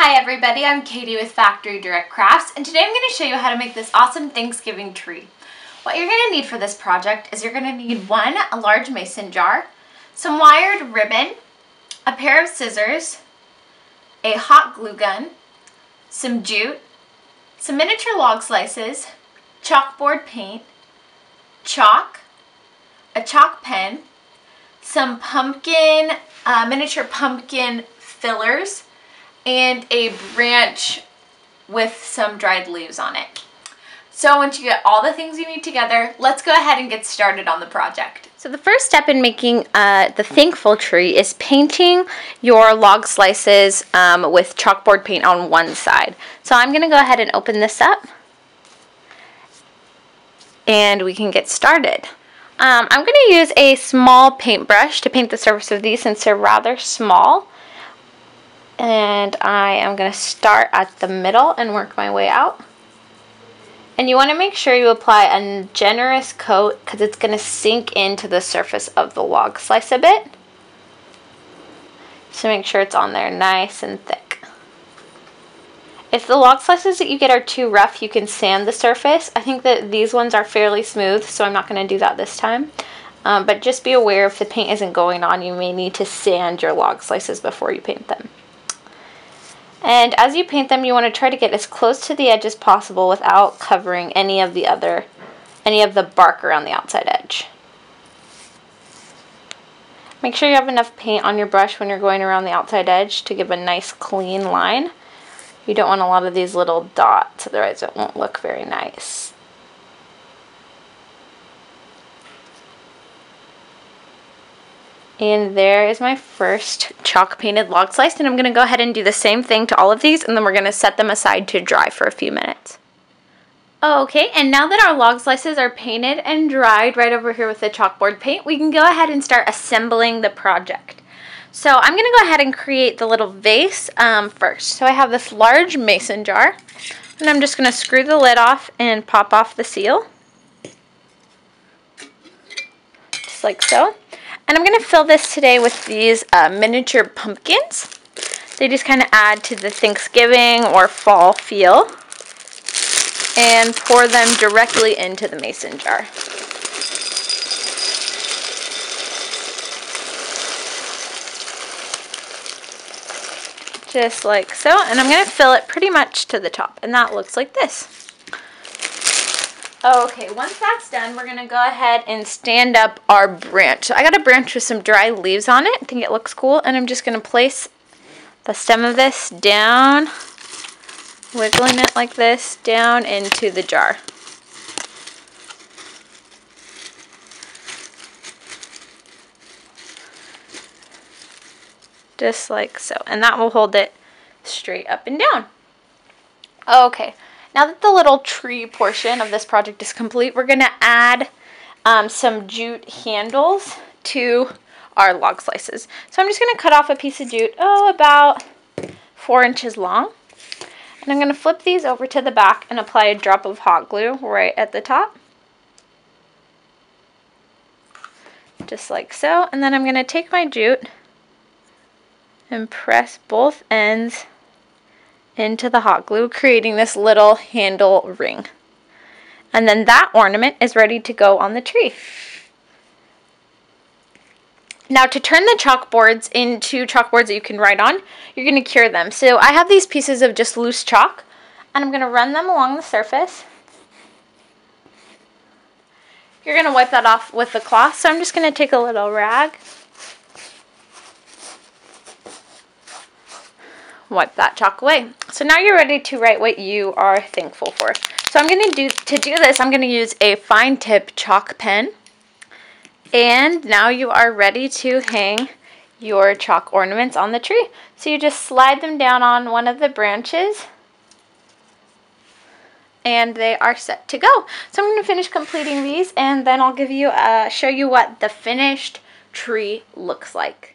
Hi everybody, I'm Katie with Factory Direct Crafts, and today I'm going to show you how to make this awesome Thanksgiving tree. What you're going to need for this project is you're going to need a large mason jar, some wired ribbon, a pair of scissors, a hot glue gun, some jute, some miniature log slices, chalkboard paint, chalk, a chalk pen, some miniature pumpkin fillers, and a branch with some dried leaves on it. So once you get all the things you need together, let's go ahead and get started on the project. So the first step in making the thankful tree is painting your log slices with chalkboard paint on one side. So I'm going to go ahead and open this up and we can get started. I'm going to use a small paintbrush to paint the surface of these since they're rather small. And I am going to start at the middle and work my way out. And you want to make sure you apply a generous coat because it's going to sink into the surface of the log slice a bit. So make sure it's on there nice and thick. If the log slices that you get are too rough, you can sand the surface. I think that these ones are fairly smooth, so I'm not going to do that this time. But just be aware if the paint isn't going on, you may need to sand your log slices before you paint them. And as you paint them, you want to try to get as close to the edge as possible without covering any of the bark around the outside edge. Make sure you have enough paint on your brush when you're going around the outside edge to give a nice clean line. You don't want a lot of these little dots, otherwise it won't look very nice. And there is my first chalk painted log slice, and I'm going to go ahead and do the same thing to all of these, and then we're going to set them aside to dry for a few minutes. Okay, and now that our log slices are painted and dried right over here with the chalkboard paint, we can go ahead and start assembling the project. So I'm going to go ahead and create the little vase first. So I have this large mason jar, and I'm just going to screw the lid off and pop off the seal. Just like so. And I'm going to fill this today with these miniature pumpkins. They just kind of add to the Thanksgiving or fall feel. And pour them directly into the mason jar. Just like so. And I'm going to fill it pretty much to the top. And that looks like this. Okay, once that's done, we're going to go ahead and stand up our branch. So I got a branch with some dry leaves on it. I think it looks cool. And I'm just going to place the stem of this down, wiggling it like this, down into the jar. Just like so. And that will hold it straight up and down. Okay. Now that the little tree portion of this project is complete, we're going to add some jute handles to our log slices. So I'm just going to cut off a piece of jute, about 4 inches long. And I'm going to flip these over to the back and apply a drop of hot glue right at the top. Just like so. And then I'm going to take my jute and press both ends into the hot glue, creating this little handle ring. And then that ornament is ready to go on the tree. Now to turn the chalkboards into chalkboards that you can write on, you're going to cure them. So I have these pieces of just loose chalk, and I'm going to run them along the surface. You're going to wipe that off with the cloth, so I'm just going to take a little rag, wipe that chalk away. So now you're ready to write what you are thankful for. So I'm going to do this, I'm going to use a fine tip chalk pen. And now you are ready to hang your chalk ornaments on the tree. So you just slide them down on one of the branches and they are set to go. So I'm going to finish completing these and then I'll show you what the finished tree looks like.